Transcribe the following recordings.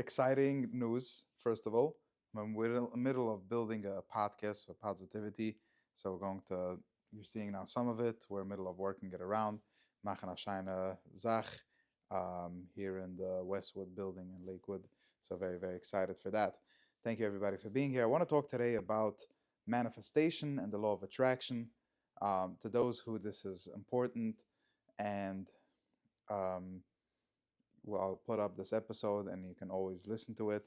Exciting news, first of all. We're in the middle of building a podcast for positivity. So we're going to, you're seeing now some of it. We're in the middle of working it around. Machen a scheine Zach here in the Westwood building in Lakewood. So very, very excited for that. Thank you everybody for being here. I want to talk today about manifestation and the law of attraction. To those who this is important, and um, well, I'll put up this episode and you can always listen to it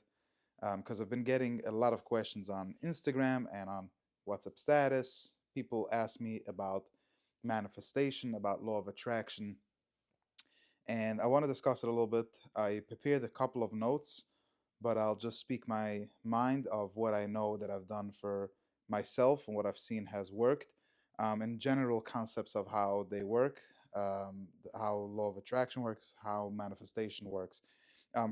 because I've been getting a lot of questions on Instagram and on WhatsApp status. People ask me about manifestation, about law of attraction, and I want to discuss it a little bit. I prepared a couple of notes, but I'll just speak my mind of what I know that I've done for myself and what I've seen has worked, and general concepts of how they work, how law of attraction works, how manifestation works.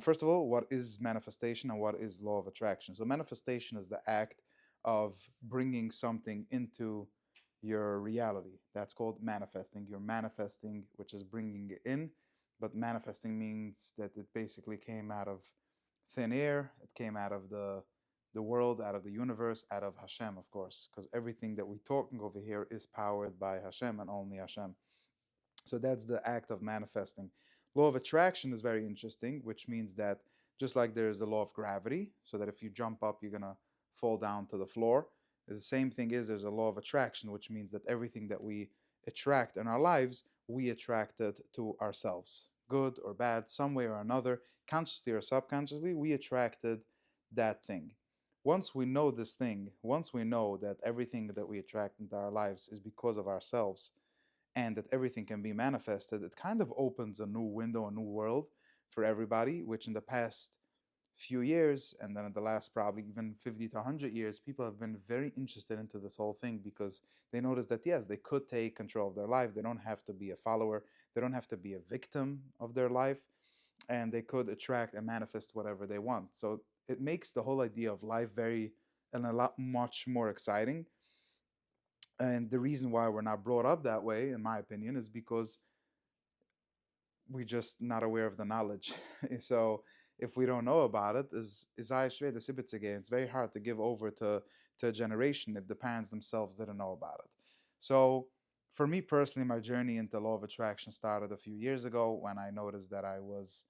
First of all, what is manifestation and what is law of attraction? So, manifestation is the act of bringing something into your reality. That's called manifesting. You're manifesting, which is bringing it in, but manifesting means that it basically came out of thin air. It came out of the world, out of the universe, out of Hashem, of course, because everything that we're talking over here is powered by Hashem and only Hashem. So that's the act of manifesting. Law of attraction is very interesting, which means that just like there's the law of gravity, so that if you jump up, you're gonna fall down to the floor. The same thing is there's a law of attraction, which means that everything that we attract in our lives, we attract it to ourselves, good or bad, some way or another, consciously or subconsciously, we attracted that thing. Once we know this thing, once we know that everything that we attract into our lives is because of ourselves, and that everything can be manifested, it kind of opens a new window, a new world for everybody, which in the past few years, and then in the last probably even 50 to 100 years, people have been very interested into this whole thing because they noticed that, yes, they could take control of their life. They don't have to be a follower, they don't have to be a victim of their life, and they could attract and manifest whatever they want. So it makes the whole idea of life very and a lot much more exciting. And the reason why we're not brought up that way, in my opinion, is because we're just not aware of the knowledge. So if we don't know about it, is I the sibitz again, it's very hard to give over to a generation if the parents themselves didn't know about it. So for me personally, my journey into law of attraction started a few years ago when I noticed that I was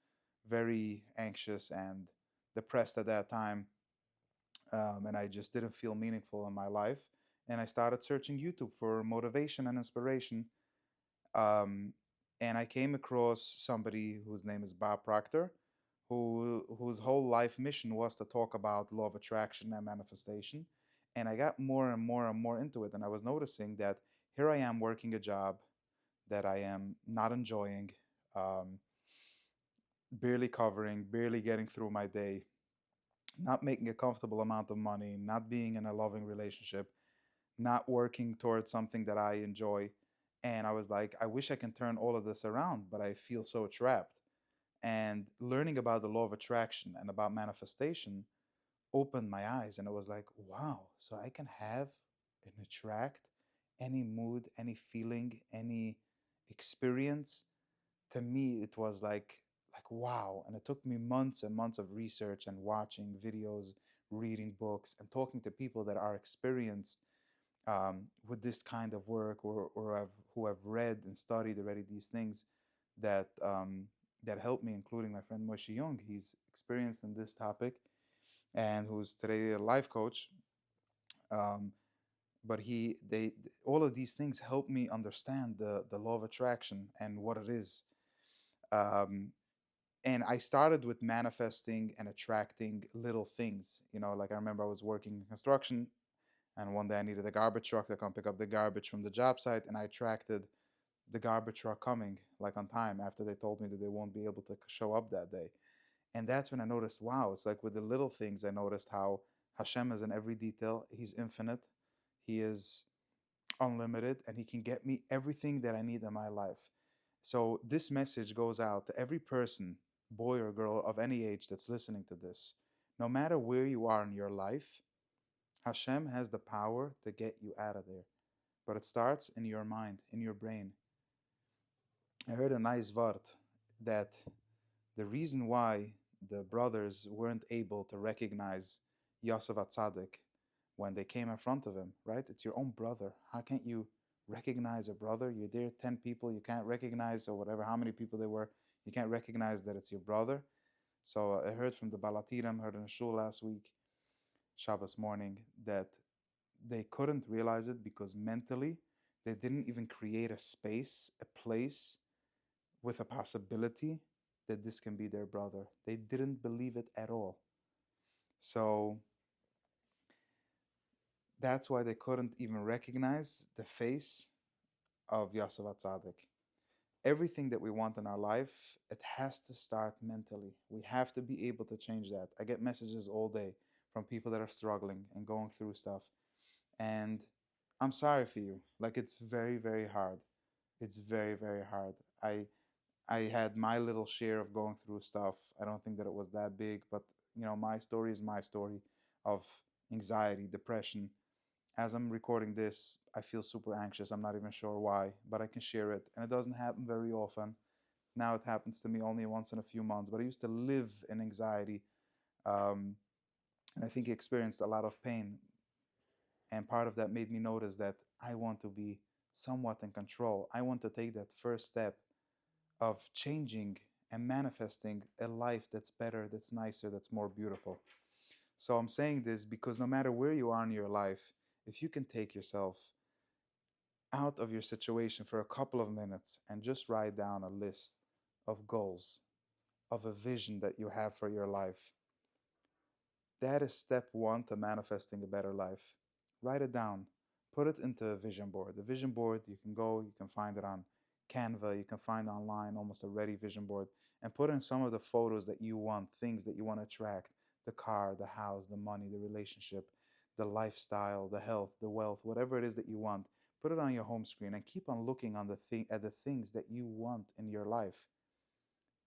very anxious and depressed at that time, and I just didn't feel meaningful in my life. And I started searching YouTube for motivation and inspiration. Um, and I came across somebody whose name is Bob Proctor, whose whole life mission was to talk about law of attraction and manifestation. And I got more and more and more into it, and I was noticing that here I am working a job that I am not enjoying, um, barely covering, barely getting through my day, not making a comfortable amount of money, not being in a loving relationship, not working towards something that I enjoy. And I was like, I wish I can turn all of this around, but I feel so trapped. And learning about the law of attraction and about manifestation opened my eyes. And it was like, wow, so I can have and attract any mood, any feeling, any experience. To me, it was like wow. And it took me months and months of research and watching videos, reading books, and talking to people that are experienced with this kind of work, or who have read and studied already these things that that helped me, including my friend Muchy Young. He's experienced in this topic and who's today a life coach. Um, but all of these things help me understand the law of attraction and what it is. Um, and I started with manifesting and attracting little things. Like I remember I was working in construction, and one day I needed a garbage truck to come pick up the garbage from the job site, and I attracted the garbage truck coming like on time after they told me that they won't be able to show up that day. And that's when I noticed, wow, it's like with the little things, I noticed how Hashem is in every detail. He's infinite, He is unlimited, and He can get me everything that I need in my life. So this message goes out to every person, boy or girl of any age that's listening to this. No matter where you are in your life, Hashem has the power to get you out of there. But it starts in your mind, in your brain. I heard a nice word that the reason why the brothers weren't able to recognize Yosef Atzadik when they came in front of him, right? It's your own brother. How can't you recognize a brother? You're there, 10 people, you can't recognize, or whatever, how many people they were, you can't recognize that it's your brother. So I heard from the Balatiram, heard in the shul last week, Shabbos morning, that they couldn't realize it because mentally they didn't even create a space, a place with a possibility that this can be their brother. They didn't believe it at all. So that's why they couldn't even recognize the face of Yosef Atzadik. Everything that we want in our life, it has to start mentally. We have to be able to change that. I get messages all day from people that are struggling and going through stuff. And I'm sorry for you. Like, it's very, very hard. It's very, very hard. I had my little share of going through stuff. I don't think that it was that big, but my story is my story of anxiety, depression. As I'm recording this, I feel super anxious. I'm not even sure why, but I can share it. And it doesn't happen very often. Now it happens to me only once in a few months, but I used to live in anxiety. Um, and I think I experienced a lot of pain. And part of that made me notice that I want to be somewhat in control. I want to take that first step of changing and manifesting a life that's better, that's nicer, that's more beautiful. So I'm saying this because no matter where you are in your life, if you can take yourself out of your situation for a couple of minutes and just write down a list of goals, of a vision that you have for your life, that is step one to manifesting a better life. Write it down. Put it into a vision board. The vision board, you can go, you can find it on Canva, you can find online almost a ready vision board, and put in some of the photos that you want, things that you want to attract, the car, the house, the money, the relationship, the lifestyle, the health, the wealth, whatever it is that you want. Put it on your home screen and keep on looking on at the things that you want in your life.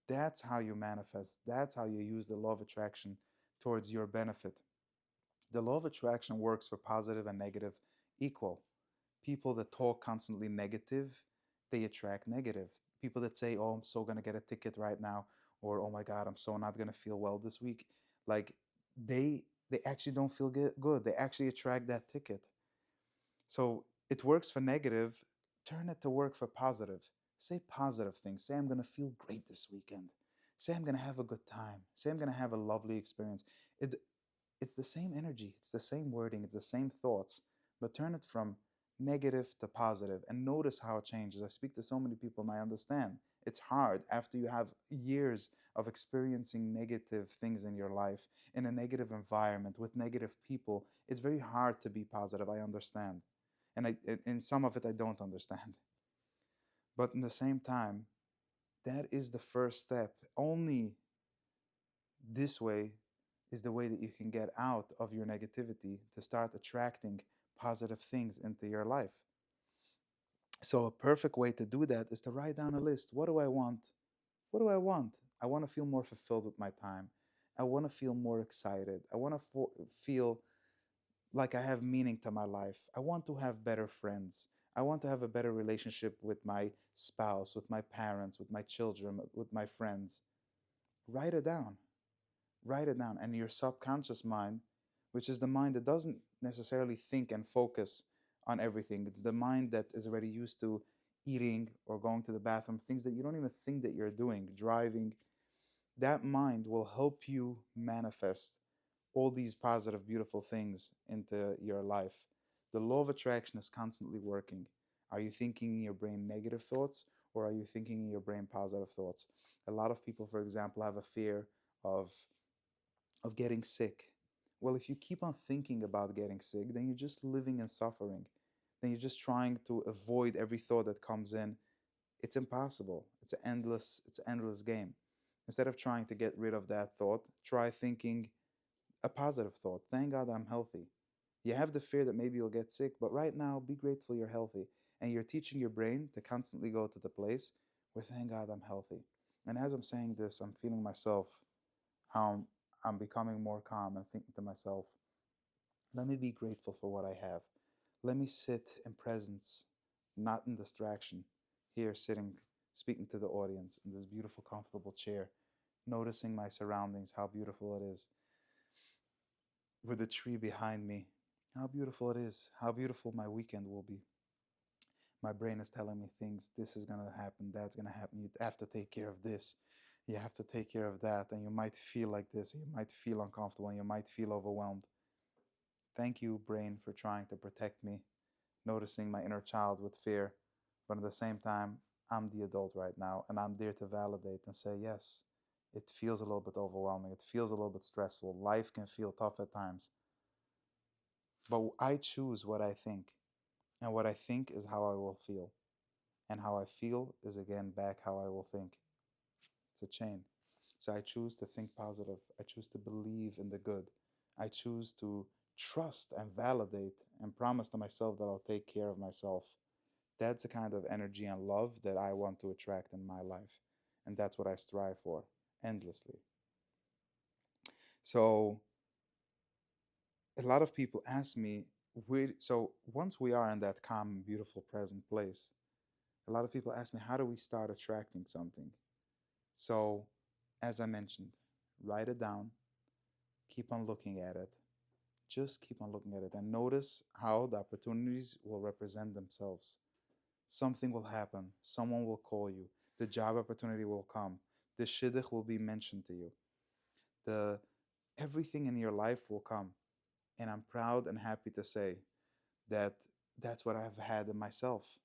That's how you manifest. That's how you use the law of attraction towards your benefit. The law of attraction works for positive and negative equal. People that talk constantly negative, they attract negative. People that say, "Oh, I'm so going to get a ticket right now," or "Oh my god, I'm so not going to feel well this week." Like, they actually don't feel good. They actually attract that ticket. So it works for negative, turn it to work for positive. Say positive things. Say, "I'm going to feel great this weekend." Say, "I'm going to have a good time." Say, "I'm going to have a lovely experience." It it's the same energy, it's the same wording, it's the same thoughts, but turn it from negative to positive and notice how it changes. I speak to so many people and I understand it's hard after you have years of experiencing negative things in your life, in a negative environment with negative people. It's very hard to be positive. I understand. And in some of it, I don't understand. But in the same time, that is the first step. Only this way is the way that you can get out of your negativity to start attracting positive things into your life. So, a perfect way to do that is to write down a list. What do I want? What do I want? I want to feel more fulfilled with my time. I want to feel more excited. I want to feel like I have meaning to my life. I want to have better friends. I want to have a better relationship with my spouse, with my parents, with my children, with my friends. Write it down. Write it down. And your subconscious mind, which is the mind that doesn't necessarily think and focus on everything, it's the mind that is already used to eating or going to the bathroom, things that you don't even think that you're doing, driving. That mind will help you manifest all these positive, beautiful things into your life. The law of attraction is constantly working. Are you thinking in your brain negative thoughts, or are you thinking in your brain positive thoughts? A lot of people, for example, have a fear of getting sick. Well, if you keep on thinking about getting sick, then you're just living in suffering. Then you're just trying to avoid every thought that comes in. It's impossible. It's an endless game. Instead of trying to get rid of that thought, try thinking a positive thought. Thank God I'm healthy. You have the fear that maybe you'll get sick, but right now, be grateful you're healthy. And you're teaching your brain to constantly go to the place where, thank God I'm healthy. And as I'm saying this, I'm feeling myself, how I'm becoming more calm and thinking to myself, let me be grateful for what I have. Let me sit in presence, not in distraction, here sitting, speaking to the audience in this beautiful, comfortable chair, noticing my surroundings, how beautiful it is, with the tree behind me, how beautiful it is, how beautiful my weekend will be. My brain is telling me things. This is going to happen. That's going to happen. You have to take care of this. You have to take care of that. And you might feel like this. You might feel uncomfortable. And you might feel overwhelmed. Thank you, brain, for trying to protect me, noticing my inner child with fear. But at the same time, I'm the adult right now. And I'm there to validate and say, yes, it feels a little bit overwhelming. It feels a little bit stressful. Life can feel tough at times. But I choose what I think. And what I think is how I will feel. And how I feel is again back how I will think. It's a chain. So I choose to think positive. I choose to believe in the good. I choose to trust and validate and promise to myself that I'll take care of myself. That's the kind of energy and love that I want to attract in my life. And that's what I strive for endlessly. So a lot of people ask me, so once we are in that calm, beautiful, present place, a lot of people ask me, how do we start attracting something? So, as I mentioned, write it down, keep on looking at it. Just keep on looking at it and notice how the opportunities will represent themselves. Something will happen, someone will call you, the job opportunity will come, the shidduch will be mentioned to you, the everything in your life will come. And I'm proud and happy to say that that's what I've had in myself.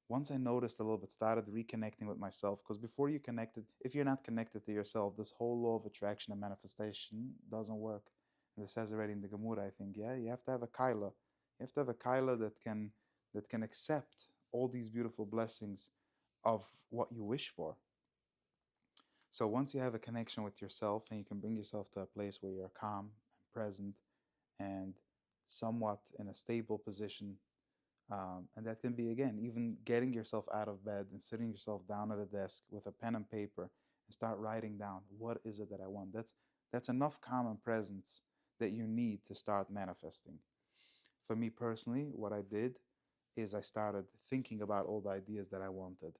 Once I noticed a little bit, started reconnecting with myself, because before you connected, if you're not connected to yourself, this whole law of attraction and manifestation doesn't work. And this says already in the Gemara, I think, yeah, you have to have a kaila. You have to have a kaila that can accept all these beautiful blessings of what you wish for. So once you have a connection with yourself and you can bring yourself to a place where you're calm and present and somewhat in a stable position, and that can be, again, even getting yourself out of bed and sitting yourself down at a desk with a pen and paper and start writing down what is it that I want. That's enough calm and presence that you need to start manifesting. For me personally, what I did is I started thinking about all the ideas that I wanted.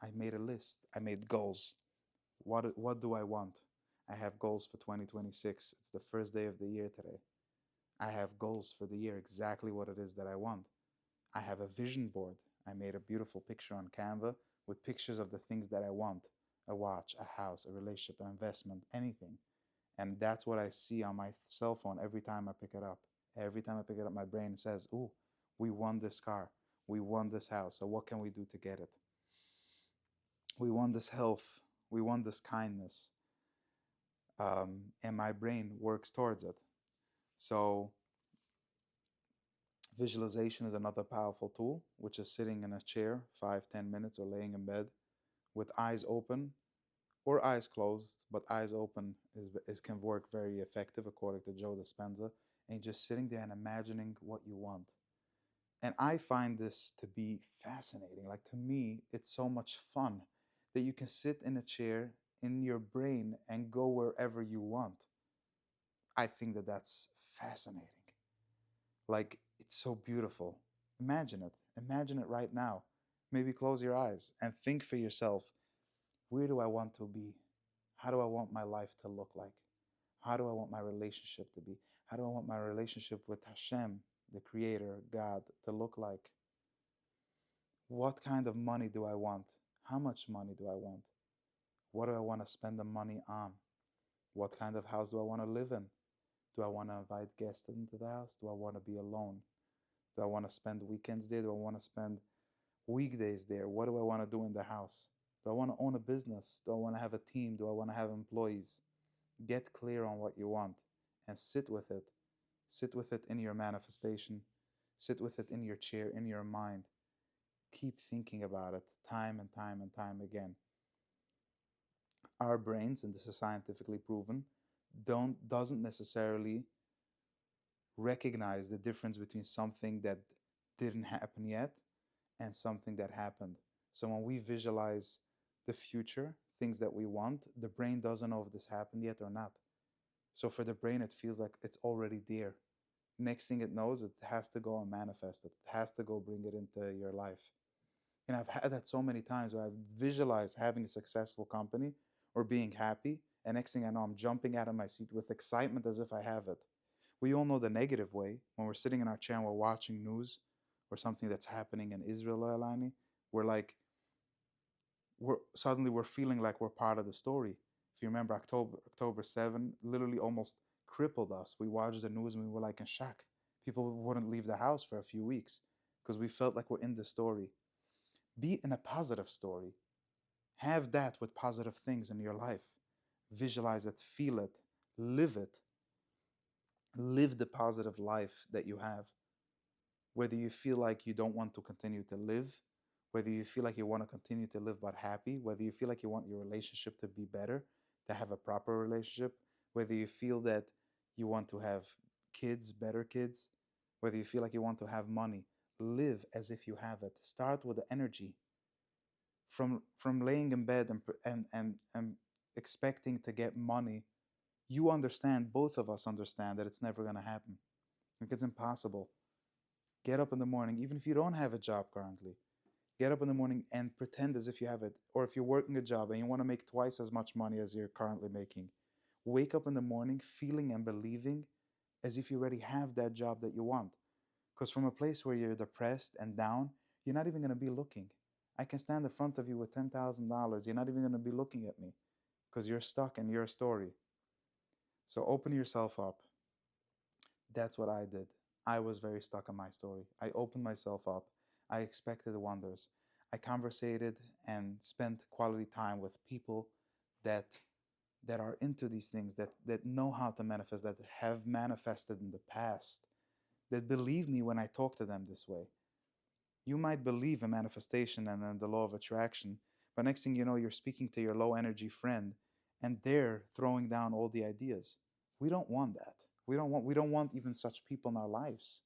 I made a list. I made goals. What do I want? I have goals for 2026. It's the first day of the year today. I have goals for the year, exactly what it is that I want. I have a vision board. I made a beautiful picture on Canva with pictures of the things that I want: a watch, a house, a relationship, an investment, anything. And that's what I see on my cell phone every time I pick it up. Every time I pick it up, my brain says, ooh, we want this car. We want this house. So what can we do to get it? We want this health. We want this kindness. And my brain works towards it. So visualization is another powerful tool, which is sitting in a chair 5, 10 minutes or laying in bed with eyes open or eyes closed, but eyes open is can work very effective according to Joe Dispenza. And just sitting there and imagining what you want. And I find this to be fascinating. Like, to me, it's so much fun that you can sit in a chair in your brain and go wherever you want. I think that that's fascinating. Like, it's so beautiful. Imagine it. Imagine it right now. Maybe close your eyes and think for yourself, where do I want to be? How do I want my life to look like? How do I want my relationship to be? How do I want my relationship with Hashem, the Creator, God, to look like? What kind of money do I want? How much money do I want? What do I want to spend the money on? What kind of house do I want to live in? Do I want to invite guests into the house? Do I want to be alone? Do I want to spend weekends there? Do I want to spend weekdays there? What do I want to do in the house? Do I want to own a business? Do I want to have a team? Do I want to have employees? Get clear on what you want and sit with it. Sit with it in your manifestation. Sit with it in your chair, in your mind. Keep thinking about it time and time and time again. Our brains, and this is scientifically proven, doesn't necessarily recognize the difference between something that didn't happen yet and something that happened. So when we visualize the future, things that we want, the brain doesn't know if this happened yet or not. So for the brain, it feels like it's already there. Next thing it knows, it has to go and manifest it. It has to go bring it into your life. And I've had that so many times where I've visualized having a successful company or being happy, And next thing I know, I'm jumping out of my seat with excitement as if I have it. We all know the negative way when we're sitting in our chair and we're watching news or something that's happening in Israel, Alani. We're like, we're feeling like we're part of the story. If you remember, October 7 literally almost crippled us. We watched the news and we were like in shock. People wouldn't leave the house for a few weeks because we felt like we're in the story. Be in a positive story. Have that with positive things in your life. Visualize it, feel it, live it. Live the positive life that you have. Whether you feel like you don't want to continue to live, whether you feel like you want to continue to live but happy, whether you feel like you want your relationship to be better, to have a proper relationship, whether you feel that you want to have kids, better kids, whether you feel like you want to have money, live as if you have it. Start with the energy. From laying in bed and expecting to get money, you understand, both of us understand that it's never going to happen. Like it's impossible. Get up in the morning, even if you don't have a job currently. Get up in the morning and pretend as if you have it. Or if you're working a job and you want to make twice as much money as you're currently making, wake up in the morning feeling and believing as if you already have that job that you want. Because from a place where you're depressed and down, you're not even going to be looking. I can stand in front of you with $10,000. You're not even going to be looking at me because you're stuck in your story. So open yourself up. That's what I did. I was very stuck in my story. I opened myself up. I expected wonders. I conversated and spent quality time with people that that are into these things, that know how to manifest, that have manifested in the past, that believe me when I talk to them this way. You might believe in manifestation and in the law of attraction, but next thing you know, you're speaking to your low energy friend and they're throwing down all the ideas. We don't want that. We don't want even such people in our lives.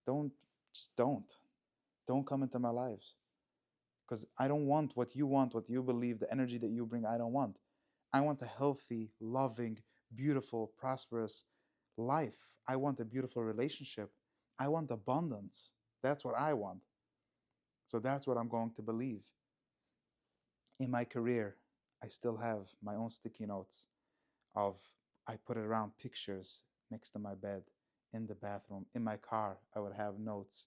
Don't just don't come into my lives because I don't want, what you believe, the energy that you bring. I don't want. I want a healthy, loving, beautiful, prosperous life. I want a beautiful relationship. I want abundance. That's what I want. So that's what I'm going to believe. In my career, I still have my own sticky notes of I put it around pictures next to my bed, in the bathroom, in my car. I would have notes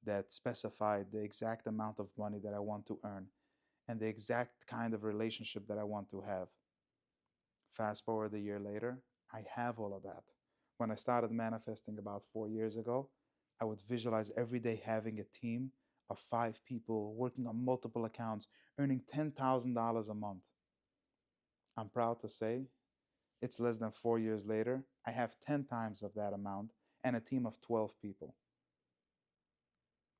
that specified the exact amount of money that I want to earn and the exact kind of relationship that I want to have. Fast forward a year later, I have all of that. When I started manifesting about 4 years ago, I would visualize every day having a team of 5 people working on multiple accounts, earning $10,000 a month. I'm proud to say it's less than 4 years later. I have 10 times of that amount and a team of 12 people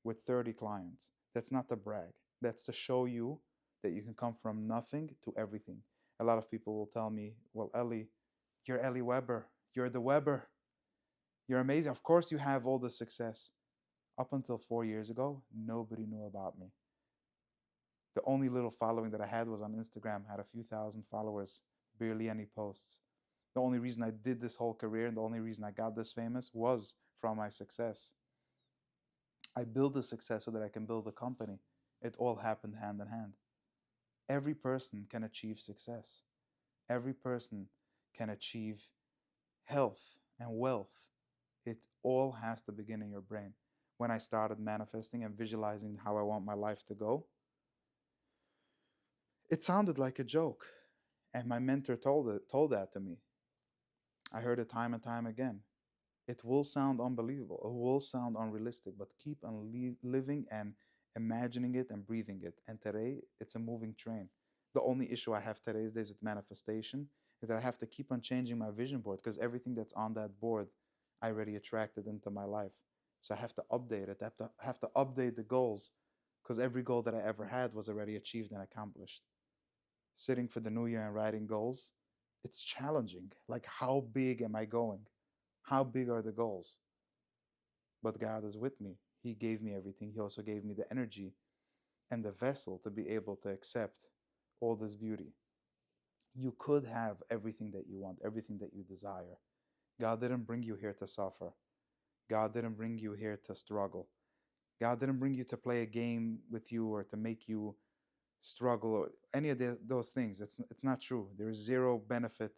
with 30 clients. That's not to brag. That's to show you that you can come from nothing to everything. A lot of people will tell me, well, Ellie, you're Ellie Weber. You're the Weber. You're amazing. Of course, you have all the success. Up until 4 years ago, nobody knew about me. The only little following that I had was on Instagram, had a few thousand followers, barely any posts. The only reason I did this whole career and the only reason I got this famous was from my success. I built the success so that I can build a company. It all happened hand in hand. Every person can achieve success. Every person can achieve health and wealth. It all has to begin in your brain. When I started manifesting and visualizing how I want my life to go, it sounded like a joke. And my mentor told that to me. I heard it time and time again. It will sound unbelievable. It will sound unrealistic, but keep on living and imagining it and breathing it. And today, it's a moving train. The only issue I have today's days with manifestation is that I have to keep on changing my vision board because everything that's on that board, I already attracted into my life. So I have to update it. I have to update the goals because every goal that I ever had was already achieved and accomplished. Sitting for the new year and writing goals, it's challenging. Like, how big am I going? How big are the goals? But God is with me. He gave me everything. He also gave me the energy and the vessel to be able to accept all this beauty. You could have everything that you want, everything that you desire. God didn't bring you here to suffer. God didn't bring you here to struggle. God didn't bring you to play a game with you or to make you struggle or any of those things. It's not true. There is zero benefit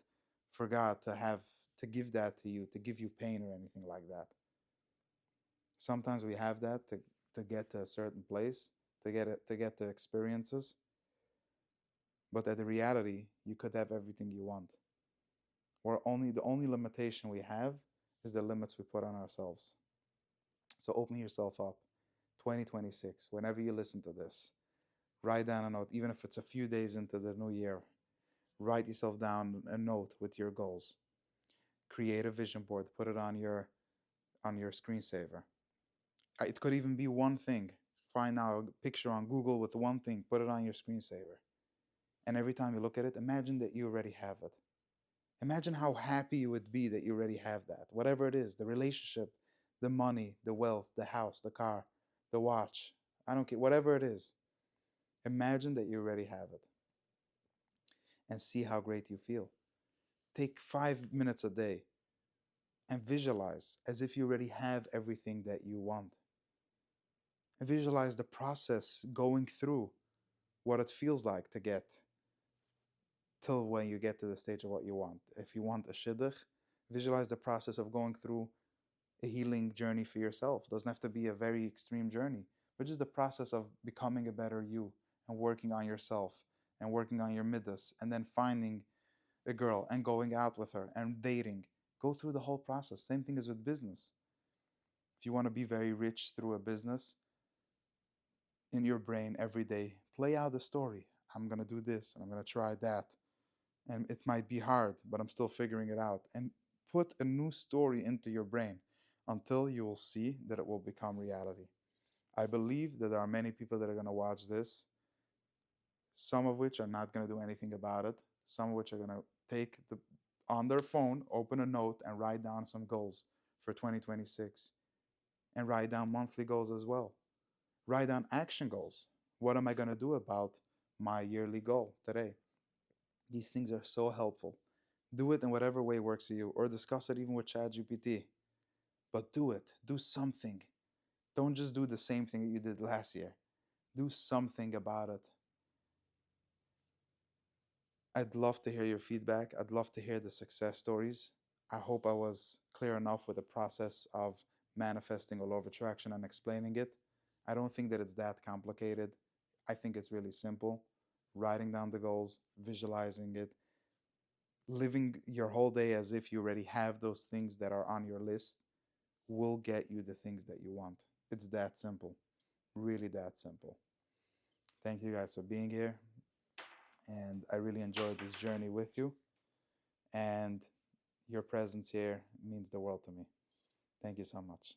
for God to give that to you, to give you pain or anything like that. Sometimes we have that to get to a certain place, to get the experiences, but at the reality, you could have everything you want. Or only the only limitation we have is the limits we put on ourselves. So open yourself up. 2026, whenever you listen to this, write down a note, even if it's a few days into the new year. Write yourself down a note with your goals. Create a vision board, put it on your screensaver. It could even be one thing. Find now a picture on Google with one thing, put it on your screensaver. And every time you look at it, imagine that you already have it. Imagine how happy you would be that you already have that. Whatever it is, the relationship, the money, the wealth, the house, the car, the watch. I don't care, whatever it is. Imagine that you already have it and see how great you feel. Take 5 minutes a day and visualize as if you already have everything that you want. And visualize the process going through what it feels like to get till when you get to the stage of what you want. If you want a shidduch, visualize the process of going through a healing journey for yourself. It doesn't have to be a very extreme journey, but just the process of becoming a better you and working on yourself and working on your midas and then finding a girl and going out with her and dating. Go through the whole process. Same thing as with business. If you want to be very rich through a business, in your brain every day, play out the story. I'm going to do this and I'm going to try that. And it might be hard, but I'm still figuring it out. And put a new story into your brain until you will see that it will become reality. I believe that there are many people that are going to watch this, some of which are not going to do anything about it, some of which are going to take the on their phone, open a note, and write down some goals for 2026, and write down monthly goals as well. Write down action goals. What am I going to do about my yearly goal today? These things are so helpful. Do it in whatever way works for you, or discuss it even with ChatGPT. But do it. Do something. Don't just do the same thing that you did last year. Do something about it. I'd love to hear your feedback. I'd love to hear the success stories. I hope I was clear enough with the process of manifesting or law of attraction and explaining it. I don't think that it's that complicated. I think it's really simple. Writing down the goals, visualizing it, living your whole day as if you already have those things that are on your list will get you the things that you want. It's that simple. Really that simple. Thank you guys for being here. And I really enjoyed this journey with you. And your presence here means the world to me. Thank you so much.